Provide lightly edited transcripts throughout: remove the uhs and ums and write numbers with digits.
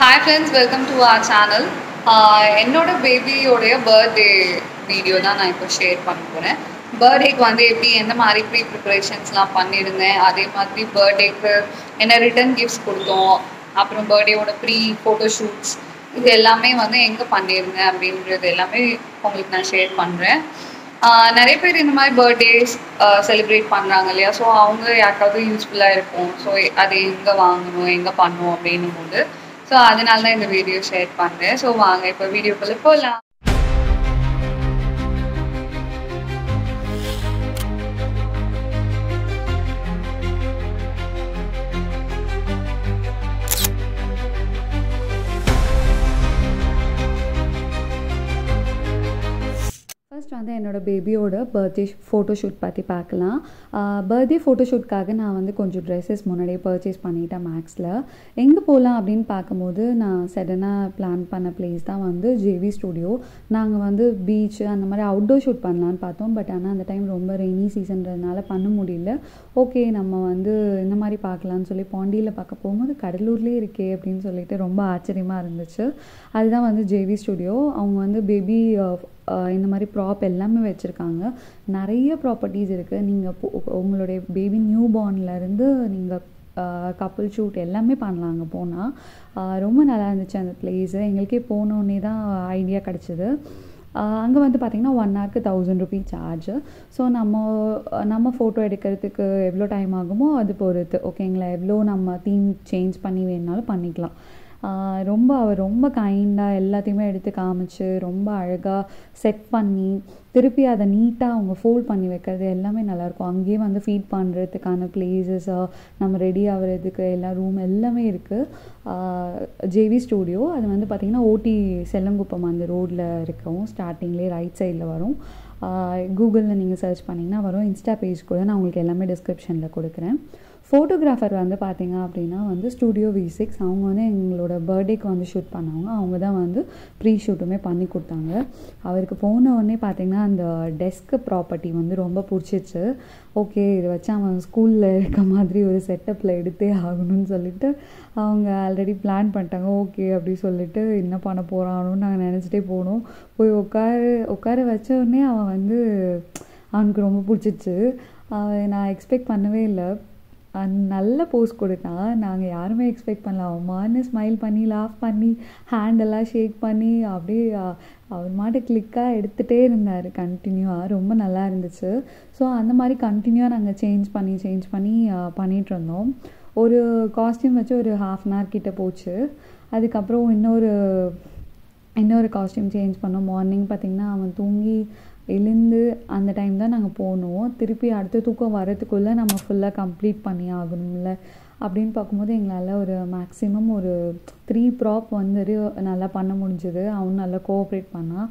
Hi friends, welcome to our channel. என்னோட பேபியோடைய birthday video தான் நான் இப்போ ஷேர் பண்ண போகிறேன். பர்த்டேக்கு வந்து எப்படி எந்த மாதிரி ப்ரிப்ரேஷன்ஸ்லாம் பண்ணியிருந்தேன், அதே மாதிரி பர்த்டேக்கு என்ன ரிட்டன் கிஃப்ட்ஸ் கொடுத்தோம், அப்புறம் பர்த்டேவோட ஃபோட்டோ ஷூட்ஸ் இது எல்லாமே வந்து எங்கே பண்ணியிருந்தேன் அப்படின்றது எல்லாமே உங்களுக்கு நான் ஷேர் பண்ணுறேன். நிறைய பேர் இந்த மாதிரி பர்த்டேஸ் செலிப்ரேட் பண்ணுறாங்க இல்லையா, ஸோ அவங்க யாருக்காவது யூஸ்ஃபுல்லாக இருக்கும். ஸோ அது எங்கே வாங்கணும், எங்கே பண்ணணும் அப்படின்னும் போது ஸோ அதனால தான் இந்த வீடியோ ஷேர் பண்ணுறேன். ஸோ வாங்க இப்போ வீடியோக்குள்ளே போகலாம். ஃபர்ஸ்ட் வந்து என்னோடய பேபியோட பர்த்டே ஃபோட்டோ ஷூட் பற்றி பார்க்கலாம். பர்த்டே ஃபோட்டோ ஷூட்காக நான் வந்து கொஞ்சம் ட்ரெஸ்ஸஸ் முன்னாடியே பர்ச்சேஸ் பண்ணிட்டேன் மேக்ஸில். எங்கே போகலாம் அப்படின்னு பார்க்கும்போது நான் சடனாக பிளான் பண்ண பிளேஸ் தான் வந்து ஜேவி ஸ்டுடியோ. நாங்கள் வந்து பீச் அந்த மாதிரி அவுட்டோர் ஷூட் பண்ணலான்னு பார்த்தோம். பட் ஆனால் அந்த டைம் ரொம்ப ரெய்னி சீசன்றதுனால பண்ண முடியல. ஓகே நம்ம வந்து இந்த மாதிரி பார்க்கலான்னு சொல்லி பாண்டியில் பார்க்க போகும்போது கடலூர்லேயே இருக்கே அப்படின்னு சொல்லிட்டு ரொம்ப ஆச்சரியமாக இருந்துச்சு. அதுதான் வந்து ஜேவி ஸ்டுடியோ. அவங்க வந்து பேபி இந்த மாதிரி ப்ராப் எல்லாமே வச்சுருக்காங்க. நிறைய ப்ராப்பர்ட்டிஸ் இருக்குது. நீங்கள் உங்களுடைய பேபி நியூ பார்ன்லேருந்து நீங்கள் கப்புள் ஷூட் எல்லாமே பண்ணலாம் அங்கே போனால். ரொம்ப நல்லா இருந்துச்சு அந்த பிளேஸு. எங்களுக்கே போனோடனே தான் ஐடியா கிடச்சிது. அங்கே வந்து பார்த்திங்கன்னா 1 ஹவருக்கு 1000 ருபீஸ் சார்ஜு. ஸோ நம்ம ஃபோட்டோ எடுக்கிறதுக்கு எவ்வளோ டைம் ஆகுமோ அது பொறுத்து ஓகேங்களா, எவ்வளோ நம்ம தீம் சேஞ்ச் பண்ணி வேணுனாலும் பண்ணிக்கலாம். அவர் ரொம்ப கைண்டாக எல்லாத்தையுமே எடுத்து காமிச்சு ரொம்ப அழகாக செட் பண்ணி திருப்பி அதை நீட்டாக அவங்க ஃபோல்ட் பண்ணி வைக்கிறது எல்லாமே நல்லாயிருக்கும். அங்கேயே வந்து ஃபீட் பண்ணுறதுக்கான பிளேசஸ், நம்ம ரெடி ஆகிறதுக்கு எல்லா ரூம் எல்லாமே இருக்குது. ஜேவி ஸ்டூடியோ அது வந்து பார்த்திங்கன்னா ஓடி செல்லங்குப்பம் அந்த ரோடில் இருக்கும். ஸ்டார்டிங்லேயே ரைட் சைடில் வரும். கூகுளில் நீங்கள் சர்ச் பண்ணிங்கன்னா வரும். இன்ஸ்டா பேஜ் கூட நான் உங்களுக்கு எல்லாமே டிஸ்கிரிப்ஷனில் கொடுக்குறேன். ஃபோட்டோகிராஃபர் வந்து பார்த்திங்க அப்படின்னா வந்து ஸ்டூடியோ V6 அவங்க வந்து எங்களோட பர்த்டேக்கு வந்து ஷூட் பண்ணவங்க. அவங்க தான் வந்து ப்ரீ ஷூட்டுமே பண்ணி கொடுத்தாங்க. அவருக்கு போன உடனே பார்த்திங்கன்னா அந்த டெஸ்க் ப்ராப்பர்ட்டி வந்து ரொம்ப பிடிச்சிச்சு. ஓகே இதை வச்சு அவன் ஸ்கூலில் இருக்க மாதிரி ஒரு செட்டப்பில் எடுத்தே ஆகணும்னு சொல்லிட்டு அவங்க ஆல்ரெடி பிளான் பண்ணிட்டாங்க. ஓகே அப்படி சொல்லிட்டு என்ன பண்ண போகிறானோன்னு நாங்கள் நினச்சிட்டே போனோம். போய் உட்கார வச்ச உடனே அவன் வந்து அவனுக்கு ரொம்ப பிடிச்சிச்சு. நான் எக்ஸ்பெக்ட் பண்ணவே இல்லை. நல்ல போஸ் கொடுத்தான். நாங்கள் யாருமே எக்ஸ்பெக்ட் பண்ணல. அவன் ஸ்மைல் பண்ணி லாஃப் பண்ணி ஹேண்டெல்லாம் ஷேக் பண்ணி அப்படியே அவர் மாட்டு கிளிக்காக எடுத்துகிட்டே இருந்தார் கண்டினியூவாக. ரொம்ப நல்லா இருந்துச்சு. ஸோ அந்த மாதிரி கண்டினியூவாக நாங்கள் சேஞ்ச் பண்ணி பண்ணிகிட்ருந்தோம். ஒரு காஸ்டியூம் வச்சு ஒரு 1/2 hour கிட்டே போச்சு. அதுக்கப்புறம் இன்னொரு காஸ்டியூம் சேஞ்ச் பண்ணோம். மார்னிங் பார்த்திங்கன்னா அவன் தூங்கி எழுந்து அந்த டைம் தான் நாங்கள் போனோம். திருப்பி அடுத்த தூக்கம் வரதுக்குள்ளே நம்ம ஃபுல்லாக கம்ப்ளீட் பண்ணி ஆகணும்ல அப்படின்னு பார்க்கும்போது எங்களால் ஒரு மேக்ஸிமம் ஒரு 3 ப்ராப் வந்துட்டு நல்லா பண்ண முடிஞ்சுது. அவன் நல்லா கோஆப்ரேட் பண்ணான்.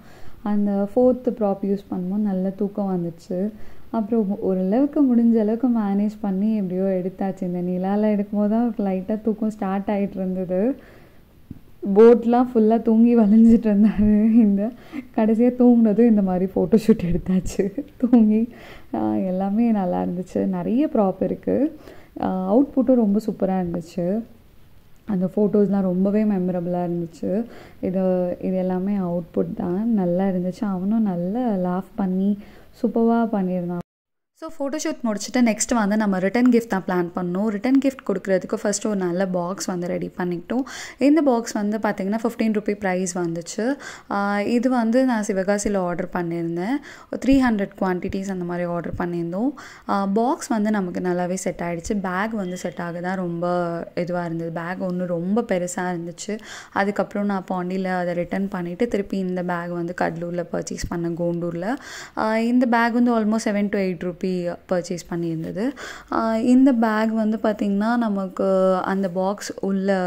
அந்த 4th ப்ராப் யூஸ் பண்ணும்போது நல்ல தூக்கம் வந்துச்சு. அப்புறம் ஓரளவுக்கு முடிஞ்ச அளவுக்கு மேனேஜ் பண்ணி எப்படியோ எடுத்தாச்சு. இந்த நிலாவில் எடுக்கும்போது தான் லைட்டாக தூக்கம் ஸ்டார்ட் ஆகிட்டு இருந்தது. போட்லாம் ஃபுல்லாக தூங்கி வளைஞ்சிட்டு இருந்தார். இந்த கடைசியாக தூங்கினதும் இந்த மாதிரி ஃபோட்டோ ஷூட் எடுத்தாச்சு தூங்கி. எல்லாமே நல்லா இருந்துச்சு. நிறைய ப்ராப் இருக்குது. அவுட்புட்டும் ரொம்ப சூப்பராக இருந்துச்சு. அந்த ஃபோட்டோஸ்லாம் ரொம்பவே மெமரபுளாக இருந்துச்சு. இது எல்லாமே அவுட்புட் தான். நல்லா இருந்துச்சு. அவனும் நல்லா லாஃப் பண்ணி சூப்பராக பண்ணியிருந்தான். ஸோ ஃபோட்டோஷூட் முடிச்சுட்டு நெக்ஸ்ட் வந்து நம்ம ரிட்டன் கிஃப்ட் தான் பிளான் பண்ணோம். ரிட்டன் கிஃப்ட் கொடுக்குறதுக்கு ஃபஸ்ட்டு ஒரு நல்ல பாக்ஸ் வந்து ரெடி பண்ணிக்கிட்டோம். இந்த பாக்ஸ் வந்து பார்த்திங்கன்னா 15 ரூபி ப்ரைஸ் வந்துச்சு. இது வந்து நான் சிவகாசியில் ஆர்டர் பண்ணியிருந்தேன். 300 குவான்டிட்டிஸ் அந்த மாதிரி ஆர்டர் பண்ணியிருந்தோம். பாக்ஸ் வந்து நமக்கு நல்லாவே செட் ஆகிடுச்சு. பேக் வந்து செட் ஆக தான் ரொம்ப இதுவாக இருந்தது. பேக் ஒன்று ரொம்ப பெருசாக இருந்துச்சு. அதுக்கப்புறம் நான் பாண்டியில் அதை ரிட்டன் பண்ணிவிட்டு திருப்பி இந்த பேக் வந்து கடலூரில் பர்ச்சேஸ் பண்ணேன், கோண்டூரில். இந்த பேக் வந்து ஆல்மோஸ்ட் 7 to 8 ரூபி பர்ச்சேஸ் பண்ணியிருந்தது. இந்த பேக் வந்து பார்த்திங்கன்னா நமக்கு அந்த பாக்ஸ் உள்ளே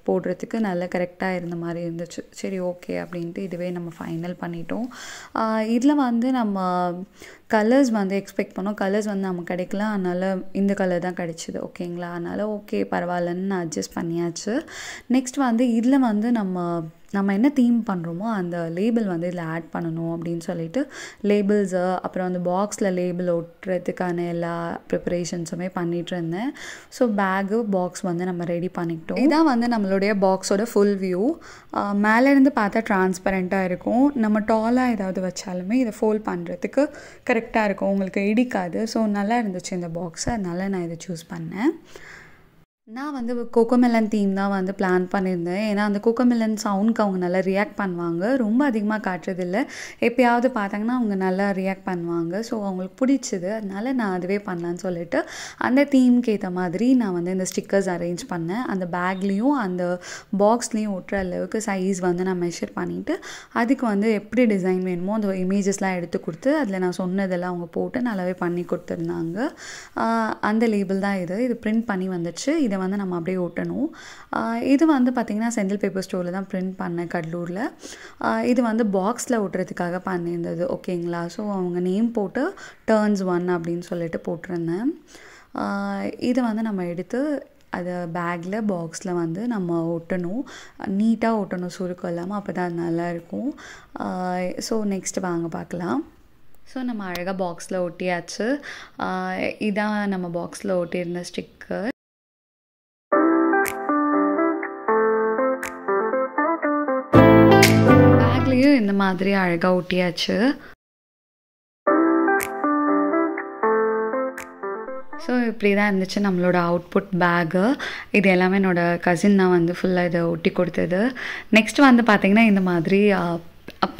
போடுறதுக்கு நல்லா கரெக்டாக இருந்த மாதிரி இருந்துச்சு. சரி ஓகே அப்படின்ட்டு இதுவே நம்ம ஃபைனல் பண்ணிட்டோம். இதில் வந்து நம்ம கலர்ஸ் வந்து எக்ஸ்பெக்ட் பண்ணோம். கலர்ஸ் வந்து நமக்கு கிடைக்கல. அதனால் இந்த கலர் தான் கிடச்சிது ஓகேங்களா. அதனால் ஓகே பரவாயில்லன்னு நான் அட்ஜஸ்ட் பண்ணியாச்சு. நெக்ஸ்ட் வந்து இதில் வந்து நம்ம என்ன தீம் பண்ணுறோமோ அந்த லேபிள் வந்து இதில் ஆட் பண்ணணும் அப்படின்னு சொல்லிட்டு லேபிள்ஸு அப்புறம் அந்த பாக்ஸில் லேபிள் ஒட்டுறதுக்கான எல்லா ப்ரிப்பரேஷன்ஸுமே பண்ணிகிட்டு இருந்தேன். ஸோ பேகு பாக்ஸ் வந்து நம்ம ரெடி பண்ணிக்கிட்டோம். இதான் வந்து நம்மளோட நம்மளுடைய பாக்ஸோட ஃபுல் வியூ. மேலேருந்து பார்த்தா டிரான்ஸ்பரண்ட்டாக இருக்கும். நம்ம டாலாக ஏதாவது வச்சாலுமே இதை ஃபோல்ட் பண்ணுறதுக்கு கரெக்டாக இருக்கும், உங்களுக்கு இடிக்காது. ஸோ நல்லா இருந்துச்சு இந்த பாக்ஸு, அதனால நான் இதை சூஸ் பண்ணேன். நான் வந்து கோகோமெலன் தீம் தான் வந்து பிளான் பண்ணியிருந்தேன். ஏன்னா அந்த கோகோமெலன் சவுண்டுக்கு அவங்க நல்லா ரியாக்ட் பண்ணுவாங்க. ரொம்ப அதிகமாக காட்டுறதில்ல, எப்போயாவது பார்த்தாங்கன்னா அவங்க நல்லா ரியாக்ட் பண்ணுவாங்க. ஸோ அவங்களுக்கு பிடிச்சிது, அதனால நான் அதுவே பண்ணலான்னு சொல்லிட்டு அந்த தீம்க்கு ஏற்ற மாதிரி நான் வந்து இந்த ஸ்டிக்கர்ஸ் அரேஞ்ச் பண்ணேன். அந்த பேக்லேயும் அந்த பாக்ஸ்லேயும் ஒட்டுற அளவுக்கு சைஸ் வந்து நான் மெஷர் பண்ணிவிட்டு அதுக்கு வந்து எப்படி டிசைன் வேணுமோ அந்த இமேஜஸ்லாம் எடுத்து கொடுத்து அதில் நான் சொன்னதெல்லாம் அவங்க போட்டு நல்லாவே பண்ணி கொடுத்துருந்தாங்க. அந்த லேபிள் தான் இது பிரிண்ட் பண்ணி வந்துச்சு. இதை வந்து நம்ம அப்படியே ஒட்டணும். இது வந்து பார்த்திங்கன்னா செந்தில் பேப்பர் ஸ்டோரில் தான் பிரிண்ட் பண்ணேன், கடலூரில். இது வந்து பாக்ஸில் ஒட்டுறதுக்காக பண்ணியிருந்தது, ஓகேங்களா. ஸோ அவங்க நேம் போட்டு டர்ன்ஸ் 1 அப்படின்னு சொல்லிட்டு போட்டிருந்தேன். இதை வந்து நம்ம எடுத்து அதை பேக்கில் பாக்ஸில் வந்து நம்ம ஒட்டணும், நீட்டாக ஒட்டணும், சுருக்கம் இல்லாமல், அப்போ தான் நல்லாயிருக்கும். ஸோ நெக்ஸ்ட்டு வாங்க பார்க்கலாம். ஸோ நம்ம அழகாக பாக்ஸில் ஒட்டியாச்சு. இதான் நம்ம பாக்ஸில் ஒட்டியிருந்த ஸ்டிக்கர். பேக்லேயும் இந்த மாதிரி அழகாக ஒட்டியாச்சு. ஸோ இப்படி தான் இருந்துச்சு நம்மளோட அவுட்புட் பேக்கு. இது எல்லாமே என்னோடய கசின் தான் வந்து ஃபுல்லாக இதை ஒட்டி கொடுத்தது. நெக்ஸ்ட் வந்து பார்த்திங்கன்னா இந்த மாதிரி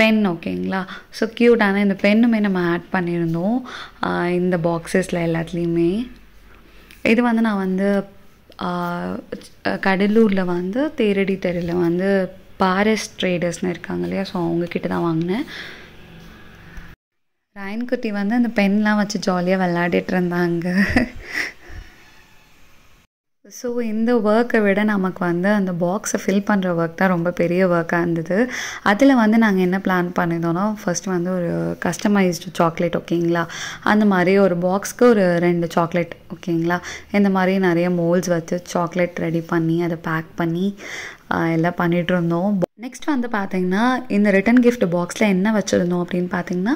பென், ஓகேங்களா. ஸோ க்யூட்டான இந்த பென்னுமே நம்ம ஆட் பண்ணியிருந்தோம் இந்த பாக்ஸஸில் எல்லாத்துலேயுமே. இது வந்து நான் வந்து கடலூரில் வந்து தேரடி தெருவில் வந்து பாரஸ் ட்ரேடர்ஸ்னு இருக்காங்க இல்லையா, ஸோ அவங்கக்கிட்ட தான் வாங்கினேன். ராயன் குட்டி வந்து அந்த பென்லாம் வச்சு ஜாலியாக விளையாடிட்டு இருந்தாங்க. ஸோ இந்த ஒர்க்கை விட நமக்கு வந்து அந்த பாக்ஸை ஃபில் பண்ணுற ஒர்க் தான் ரொம்ப பெரிய ஒர்க்காக இருந்தது. அதில் வந்து நாங்கள் என்ன பிளான் பண்ணியிருந்தோன்னா, ஃபஸ்ட்டு வந்து ஒரு கஸ்டமைஸ்டு சாக்லேட், ஓகேங்களா. அந்த மாதிரி ஒரு பாக்ஸ்க்கு ஒரு 2 சாக்லேட், ஓகேங்களா. இந்த மாதிரி நிறைய மோல்ஸ் வச்சு சாக்லேட் ரெடி பண்ணி அதை பேக் பண்ணி எல்லாம் பண்ணிகிட்டு இருந்தோம். நெக்ஸ்ட் வந்து பார்த்திங்கன்னா இந்த ரிட்டன் கிஃப்ட் பாக்ஸில் என்ன வச்சுருந்தோம் அப்படின்னு பார்த்திங்கன்னா,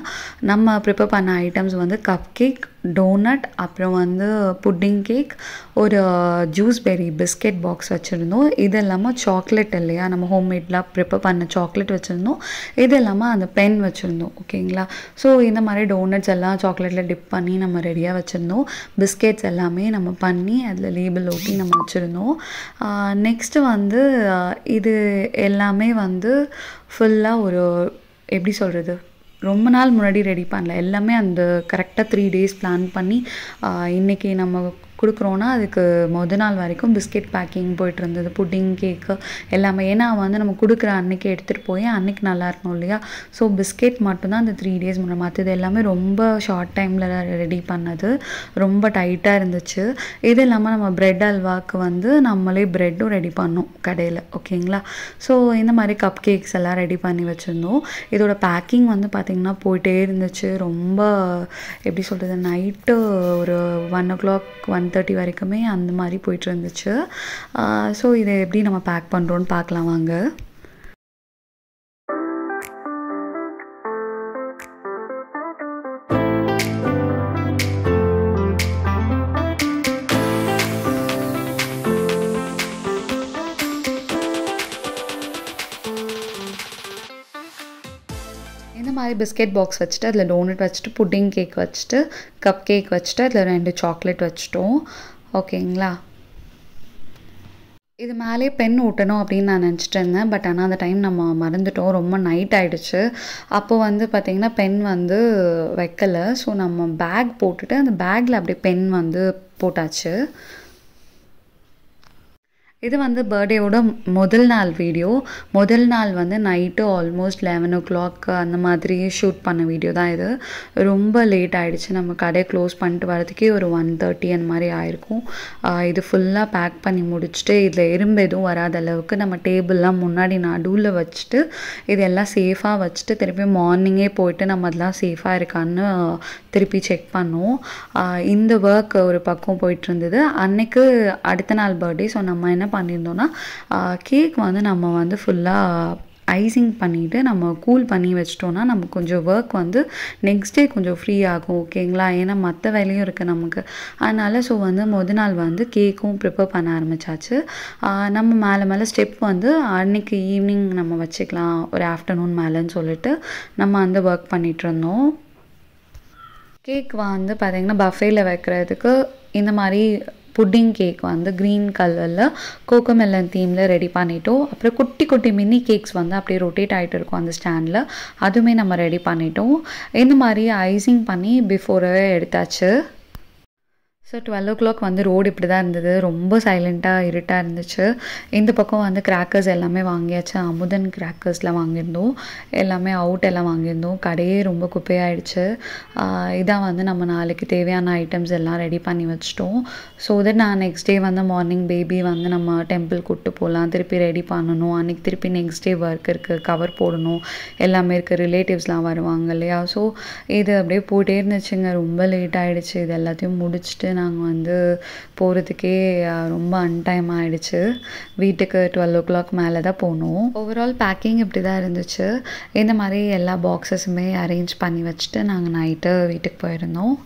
நம்ம ப்ரிப்பேர் பண்ண ஐட்டம்ஸ் வந்து கப் கேக், டோனட், அப்புறம் வந்து புட்டிங் கேக், ஒரு ஜூஸ் பெரி பிஸ்கெட் பாக்ஸ் வச்சுருந்தோம். இது இல்லாமல் சாக்லேட் இல்லையா, நம்ம ஹோம்மேட்லாம் ப்ரிப்பேர் பண்ண சாக்லேட் வச்சுருந்தோம். இது இல்லாமல் அந்த பென் வச்சுருந்தோம், ஓகேங்களா. ஸோ இந்த மாதிரி டோனட்ஸ் எல்லாம் சாக்லேட்டில் டிப் பண்ணி நம்ம ரெடியாக வச்சுருந்தோம். பிஸ்கெட்ஸ் எல்லாமே நம்ம பண்ணி அதில் லேபிள் ஒட்டி நம்ம வச்சுருந்தோம். நெக்ஸ்ட்டு வந்து இது எல்லாமே வந்து ஃபுல்லாக ஒரு எப்படி சொல்கிறது, ரொம்ப நாள் முன்னாடி ரெடி பண்ணல, எல்லாமே அந்த கரெக்டாக 3 days பிளான் பண்ணி இன்றைக்கி நம்ம கொடுக்குறோன்னா அதுக்கு மொதல் நாள் வரைக்கும் பிஸ்கெட் பேக்கிங் போய்ட்டு இருந்தது, புட்டிங் கேக்கு எல்லாமே. ஏன்னா வந்து நம்ம கொடுக்குற அன்றைக்கி எடுத்துகிட்டு போய் அன்றைக்கி நல்லா இருக்கணும் இல்லையா. ஸோ பிஸ்கெட் மட்டும்தான் அந்த 3 days முன்னாடி, மற்றது எல்லாமே ரொம்ப ஷார்ட் டைமில் ரெடி பண்ணது, ரொம்ப டைட்டாக இருந்துச்சு. இது இல்லாமல் நம்ம ப்ரெட் அல்வாவுக்கு வந்து நம்மளே ப்ரெட்டும் ரெடி பண்ணோம் கடையில், ஓகேங்களா. ஸோ இந்த மாதிரி கப் கேக்ஸ் எல்லாம் ரெடி பண்ணி வச்சுருந்தோம். இதோட பேக்கிங் வந்து பார்த்திங்கன்னா போயிட்டே இருந்துச்சு. ரொம்ப எப்படி சொல்கிறது, நைட்டு ஒரு 1 o'clock 1:30 வரைக்குமே அந்த மாதிரி போயிட்டு இருந்துச்சு. ஸோ இதை எப்படி நம்ம பேக் பண்ணுறோன்னு பார்க்கலாம் வாங்க. இந்த மாதிரி பிஸ்கெட் பாக்ஸ் வச்சுட்டு அதில் டோனட் வச்சுட்டு புட்டிங் கேக் வச்சுட்டு கப் கேக் வச்சுட்டு அதில் 2 சாக்லேட் வச்சுட்டோம், ஓகேங்களா. இது மேலே பென் ஊட்டணும் அப்படின்னு நான் நினச்சிட்டு இருந்தேன். பட் ஆனால் அந்த டைம் நம்ம மறந்துட்டோம், ரொம்ப நைட் ஆகிடுச்சு. அப்போது வந்து பார்த்திங்கன்னா பென் வந்து வைக்கலை. ஸோ நம்ம பேக் போட்டுட்டு அந்த பேக்கில் அப்படியே பென் வந்து போட்டாச்சு. இது வந்து பர்த்டேவோட முதல் நாள் வீடியோ. முதல் நாள் வந்து நைட்டு ஆல்மோஸ்ட் 11 o'clock அந்த மாதிரி ஷூட் பண்ண வீடியோ தான் இது. ரொம்ப லேட் ஆகிடுச்சு, நம்ம கடையை க்ளோஸ் பண்ணிட்டு வரதுக்கே ஒரு 1:30 அந்த மாதிரி ஆயிருக்கும். இது ஃபுல்லாக பேக் பண்ணி முடிச்சுட்டு இதில் எறும்பு எதுவும் வராத அளவுக்கு நம்ம டேபிள்லாம் முன்னாடி நடுவில் வச்சுட்டு இதெல்லாம் சேஃபாக வச்சுட்டு திருப்பி மார்னிங்கே போயிட்டு நம்ம அதெல்லாம் சேஃபாக இருக்கான்னு திருப்பி செக் பண்ணோம். இந்த ஒர்க் ஒரு பக்கம் போயிட்டு இருந்தது. அன்னைக்கு அடுத்த நாள் பர்த்டே. ஸோ நம்ம என்ன பண்ணியிருந்தோன்னா கேக் வந்து நம்ம வந்து ஃபுல்லாக ஐசிங் பண்ணிவிட்டு நம்ம கூல் பண்ணி வச்சிட்டோன்னா நமக்கு கொஞ்சம் ஒர்க் வந்து நெக்ஸ்ட் டே கொஞ்சம் ஃப்ரீ ஆகும் ஓகேங்களா. ஏன்னா மற்ற வேலையும் இருக்குது நமக்கு. அதனால் ஸோ வந்து மொதல் நாள் வந்து கேக்கும் ப்ரிப்பேர் பண்ண ஆரம்பித்தாச்சு. நம்ம மேலே ஸ்டெப் வந்து அன்றைக்கி ஈவினிங் நம்ம வச்சுக்கலாம், ஒரு ஆஃப்டர்நூன் மேலேன்னு சொல்லிட்டு நம்ம அந்த ஒர்க் பண்ணிகிட்ருந்தோம். கேக் வந்து பார்த்திங்கன்னா பஃபேல வைக்கிறதுக்கு இந்த மாதிரி புட்டிங் கேக் வந்து க்ரீன் கலரில் கோகோமெலன் தீமில் ரெடி பண்ணிட்டோம். அப்புறம் குட்டி குட்டி மினி கேக்ஸ் வந்து அப்படியே ரொட்டேட் ஆகிட்டு இருக்கும் அந்த ஸ்டாண்டில், அதுவுமே நம்ம ரெடி பண்ணிட்டோம். இந்த மாதிரி ஐசிங் பண்ணி பிஃபோரவே எடுத்தாச்சு. ஸோ 12 o'clock வந்து ரோடு இப்படி தான் இருந்தது, ரொம்ப சைலண்ட்டாக இருட்டாக இருந்துச்சு. இந்த பக்கம் வந்து கிராக்கர்ஸ் எல்லாமே வாங்கியாச்சு. அமுதன் கிராக்கர்ஸ்லாம் வாங்கியிருந்தோம், எல்லாமே அவுட் எல்லாம் வாங்கியிருந்தோம். கடையே ரொம்ப குப்பையாயிடுச்சு. இதான் வந்து நம்ம நாளைக்கு தேவையான ஐட்டம்ஸ் எல்லாம் ரெடி பண்ணி வச்சிட்டோம். ஸோ தட் நான் நெக்ஸ்ட் டே வந்து மார்னிங் பேபி வந்து நம்ம டெம்பிள் கூப்பிட்டு போகலாம், திருப்பி ரெடி பண்ணணும். அன்றைக்கி திருப்பி நெக்ஸ்ட் டே ஒர்க் இருக்குது, கவர் போடணும், எல்லாமே இருக்குது, ரிலேட்டிவ்ஸ்லாம் வருவாங்க இல்லையா. ஸோ இது அப்படியே போயிட்டே இருந்துச்சுங்க. ரொம்ப லேட் ஆகிடுச்சு. இது எல்லாத்தையும் முடிச்சுட்டு நாங்கள் வந்து போகிறதுக்கே ரொம்ப அன்டைம் ஆகிடுச்சு. வீட்டுக்கு 12 o'clock மேலே தான் போனோம். ஓவரால் பேக்கிங் இப்படி தான் இருந்துச்சு. இந்த மாதிரி எல்லா பாக்ஸஸுமே அரேஞ்ச் பண்ணி வச்சுட்டு நாங்கள் நைட்டு வீட்டுக்கு போயிருந்தோம்.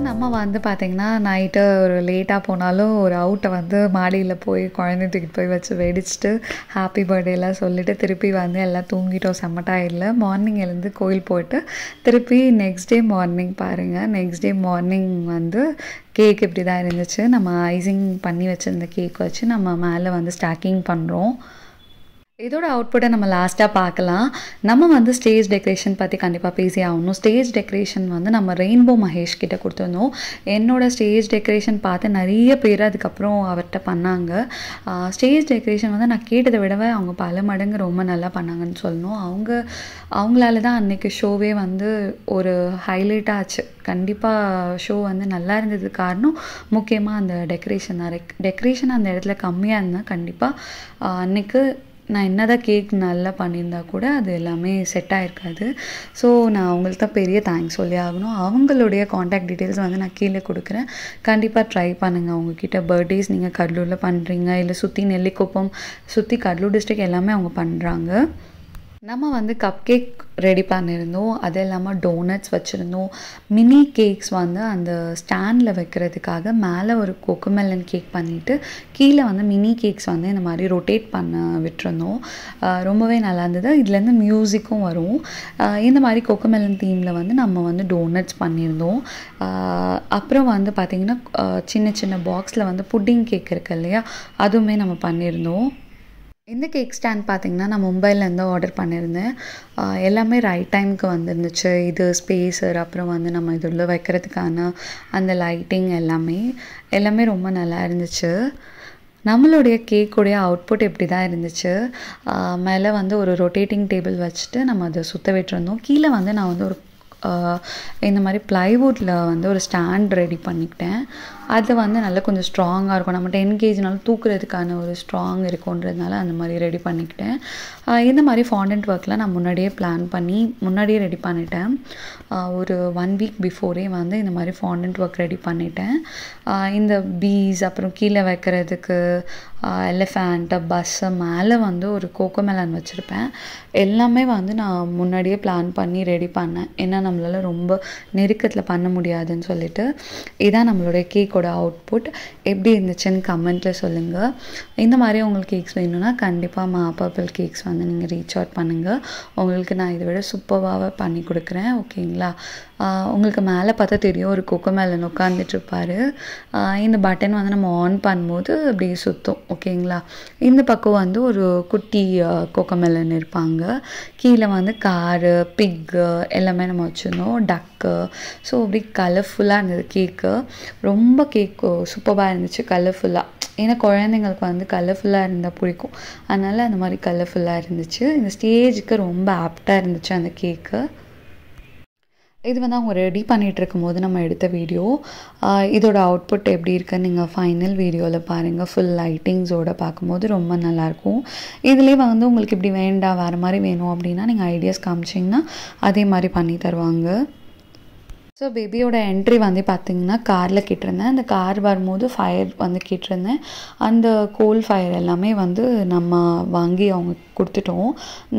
நம்ம வந்து பார்த்திங்கன்னா நைட்டு ஒரு லேட்டாக போனாலும் ஒரு அவுட்டை வந்து மாடியில் போய் குழந்தை தூக்கிட்டு போய் வச்சு வெடிச்சிட்டு ஹாப்பி பர்த்டேலாம் சொல்லிவிட்டு திருப்பி வந்து எல்லாம் தூங்கிட்டோம். செம்மட்டாயில்ல மார்னிங் எழுந்து கோயில் போயிட்டு திருப்பி நெக்ஸ்ட் டே மார்னிங் பாருங்கள், நெக்ஸ்ட் டே மார்னிங் வந்து கேக் இப்படி தான் இருந்துச்சு. நம்ம ஐசிங் பண்ணி வச்சுருந்த கேக் வச்சு நம்ம மேலே வந்து ஸ்டாக்கிங் பண்ணுறோம். இதோட அவுட்புட்டை நம்ம லாஸ்ட்டாக பார்க்கலாம். நம்ம வந்து ஸ்டேஜ் டெக்கரேஷன் பற்றி கண்டிப்பாக பேசி ஆகணும். ஸ்டேஜ் டெக்கரேஷன் வந்து நம்ம ரெயின்போ மகேஷ் கிட்டே கொடுத்துருந்தோம். என்னோடய ஸ்டேஜ் டெக்கரேஷன் பார்த்து நிறைய பேர் அதுக்கப்புறம் அவர்கிட்ட பண்ணாங்க. ஸ்டேஜ் டெக்கரேஷன் வந்து நான் கேட்டதை விடவே அவங்க பல மடங்கு ரொம்ப நல்லா பண்ணாங்கன்னு சொல்லணும். அவங்களால தான் அன்றைக்கி ஷோவே வந்து ஒரு ஹைலைட்டாக ஆச்சு. கண்டிப்பாக ஷோ வந்து நல்லா இருந்தது காரணம் முக்கியமாக அந்த டெக்கரேஷன் தான். டெக்கரேஷன் அந்த இடத்துல கம்மியாக இருந்தால் கண்டிப்பாக அன்றைக்கு நான் என்ன தான் கேக் நல்லா பண்ணியிருந்தா கூட அது எல்லாமே செட் ஆகிருக்காது. ஸோ நான் அவங்களுக்கு தான் பெரிய தேங்க்ஸ் சொல்லி ஆகணும். அவங்களுடைய காண்டாக்ட் டீட்டெயில்ஸ் வந்து நான் கீழே கொடுக்குறேன். கண்டிப்பாக ட்ரை பண்ணுங்கள். அவங்கக்கிட்ட பர்த்டேஸ் நீங்கள் கடலூரில் பண்ணுறீங்க, இல்லை சுற்றி நெல்லிக்குப்பம், சுற்றி கடலூர் டிஸ்ட்ரிக்ட் எல்லாமே அவங்க பண்ணுறாங்க. நம்ம வந்து கப் கேக் ரெடி பண்ணியிருந்தோம், அது இல்லாமல் டோனட்ஸ் வச்சுருந்தோம். மினி கேக்ஸ் வந்து அந்த ஸ்டாண்டில் வைக்கிறதுக்காக மேலே ஒரு கோகோமெலன் கேக் பண்ணிவிட்டு கீழே வந்து மினி கேக்ஸ் வந்து இந்த மாதிரி ரொட்டேட் பண்ண விட்டுருந்தோம். ரொம்பவே நல்லா இருந்தது. இதுலேருந்து மியூசிக்கும் வரும். இந்த மாதிரி கோகோமெலன் தீமில் வந்து நம்ம வந்து டோனட்ஸ் பண்ணியிருந்தோம். அப்புறம் வந்து பார்த்திங்கன்னா சின்ன சின்ன பாக்ஸில் வந்து புட்டிங் கேக் இருக்குது இல்லையா, அதுவுமே நம்ம பண்ணியிருந்தோம். இந்த கேக் ஸ்டாண்ட் பார்த்திங்கன்னா நான் மும்பைலேருந்து ஆர்டர் பண்ணியிருந்தேன். எல்லாமே ரைட் டைமுக்கு வந்துருந்துச்சு. இது ஸ்பேஸர், அப்புறம் வந்து நம்ம இதில் வைக்கிறதுக்கான அந்த லைட்டிங் எல்லாமே ரொம்ப நல்லா இருந்துச்சு. நம்மளுடைய கேக்குடைய அவுட்புட் இப்படி தான் இருந்துச்சு. மேலே வந்து ஒரு ரொட்டேட்டிங் டேபிள் வச்சுட்டு நம்ம அதை சுற்ற விட்டுருந்தோம். கீழே வந்து நான் வந்து ஒரு இந்த மாதிரி ப்ளைவுட்டில் வந்து ஒரு ஸ்டாண்ட் ரெடி பண்ணிக்கிட்டேன். அது வந்து நல்லா கொஞ்சம் ஸ்ட்ராங்காக இருக்கும். நம்ம 10 kgனாலும் தூக்குறதுக்கான ஒரு ஸ்ட்ராங் இருக்குன்றதுனால அந்த மாதிரி ரெடி பண்ணிக்கிட்டேன். இந்த மாதிரி ஃபாண்டன்ட் ஒர்க்லாம் நான் முன்னாடியே பிளான் பண்ணி முன்னாடியே ரெடி பண்ணிட்டேன். ஒரு 1 week பிஃபோரே வந்து இந்த மாதிரி ஃபாண்டன்ட் ஒர்க் ரெடி பண்ணிட்டேன். இந்த பீஸ், அப்புறம் கீழே வைக்கிறதுக்கு எலிஃபேண்ட், பஸ்ஸு, மேலே வந்து ஒரு கோகோமெலன் வச்சுருப்பேன். எல்லாமே வந்து நான் முன்னாடியே பிளான் பண்ணி ரெடி பண்ணேன். ஏன்னா நம்மளால் ரொம்ப நெருக்கத்தில் பண்ண முடியாதுன்னு சொல்லிட்டு. இதான் நம்மளுடைய கேக்கோட அவுட்புட். எப்படி இருந்துச்சுன்னு கமெண்ட்டில் சொல்லுங்கள். இந்த மாதிரி உங்களுக்கு கேக்ஸ் வேணும்னா கண்டிப்பாக பர்பிள் கேக்ஸ் வந்து நீங்கள் ரீச் அவுட் பண்ணுங்கள். உங்களுக்கு நான் இதை விட சூப்பராக பண்ணி கொடுக்குறேன். ஓகேங்களா. உங்களுக்கு மேலே பார்த்தா தெரியும் ஒரு கோகோமெலன் உட்காந்துட்ருப்பார். இந்த பட்டன் வந்து நம்ம ஆன் பண்ணும்போது அப்படியே சுற்றும். ஓகேங்களா. இந்த பக்கம் வந்து ஒரு குட்டி கோகோமெலன் இருப்பாங்க. கீழே வந்து காரு, பிக்கு எல்லாமே நம்ம வச்சுருந்தோம், டக்கு. ஸோ அப்படி கலர்ஃபுல்லாக இருந்தது கேக்கு. ரொம்ப கேக்கு சூப்பராக இருந்துச்சு கலர்ஃபுல்லாக. ஏன்னா குழந்தைங்களுக்கு வந்து கலர்ஃபுல்லாக இருந்தால் பிடிக்கும், அதனால் அந்த மாதிரி கலர்ஃபுல்லாக இருந்துச்சு. இந்த ஸ்டேஜுக்கு ரொம்ப ஆப்டாக இருந்துச்சு அந்த கேக்கு. இது வந்து அவங்க ரெடி பண்ணிகிட்டு இருக்கும்போது நம்ம எடுத்த வீடியோ. இதோட அவுட்புட் எப்படி இருக்குன்னு நீங்கள் ஃபைனல் வீடியோவில் பாருங்கள். ஃபுல் லைட்டிங்ஸோடு பார்க்கும்போது ரொம்ப நல்லாயிருக்கும். இதுலேயே வந்து உங்களுக்கு இப்படி வேண்டாம், வேறு மாதிரி வேணும் அப்படின்னா நீங்கள் ஐடியாஸ் காமிச்சிங்கன்னா அதே மாதிரி பண்ணி தருவாங்க. ஸோ பேபியோட என்ட்ரி வந்து பார்த்திங்கன்னா காரில் கேட்டிருந்தேன். அந்த கார் வரும்போது ஃபயர் வந்து கேட்டிருந்தேன். அந்த கோல் ஃபயர் எல்லாமே வந்து நம்ம வாங்கி அவங்க கொடுத்துட்டோம்.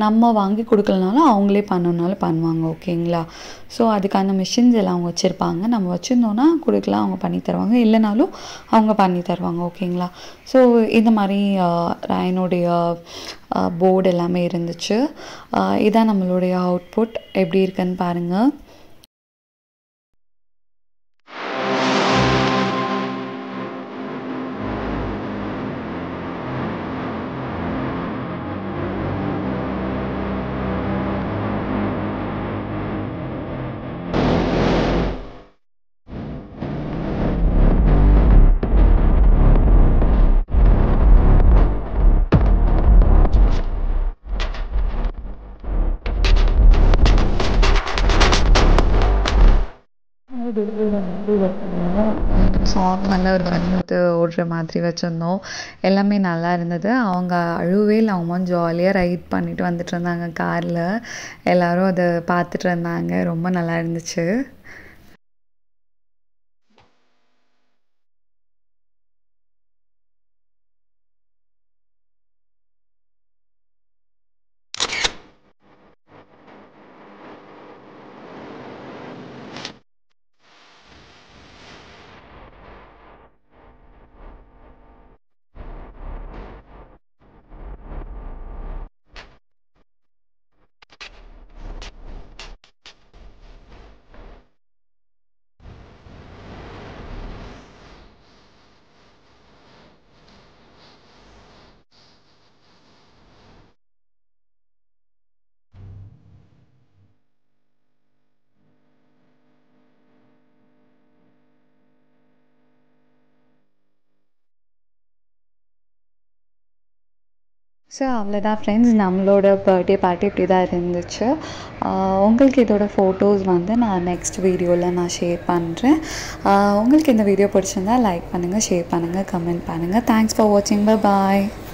நம்ம வாங்கி கொடுக்கலனாலும் அவங்களே பண்ணணுனாலும் பண்ணுவாங்க, ஓகேங்களா. ஸோ அதுக்கான மிஷின்ஸ் எல்லாம் அவங்க வச்சுருப்பாங்க. நம்ம வச்சுருந்தோன்னா கொடுக்கலாம், அவங்க பண்ணி தருவாங்க. இல்லைனாலும் அவங்க பண்ணி தருவாங்க, ஓகேங்களா. ஸோ இந்த மாதிரி ராயனுடைய போர்டு எல்லாமே இருந்துச்சு. இதான் நம்மளுடைய அவுட்புட். எப்படி இருக்குன்னு பாருங்கள். சாங் வந்து அவர் வந்து ஓடுற மாதிரி வச்சுருந்தோம். எல்லாமே நல்லா இருந்தது. அவங்க அழுவே இல்லை, அவங்க ஜாலியாக ரைட் பண்ணிட்டு வந்துட்டு இருந்தாங்க காரில். எல்லோரும் அதை பார்த்துட்டு இருந்தாங்க. ரொம்ப நல்லா இருந்துச்சு. ஸோ அவ்வளோதான் ஃப்ரெண்ட்ஸ், நம்மளோட பர்த்டே பார்ட்டி இப்படி தான் இருந்துச்சு. உங்களுக்கு இதோட ஃபோட்டோஸ் வந்து நான் நெக்ஸ்ட் வீடியோவில் நான் ஷேர் பண்ணுறேன். உங்களுக்கு இந்த வீடியோ பிடிச்சிருந்தா லைக் பண்ணுங்கள், ஷேர் பண்ணுங்கள், கமெண்ட் பண்ணுங்கள். தேங்க்ஸ் ஃபார் வாட்சிங். Bye bye.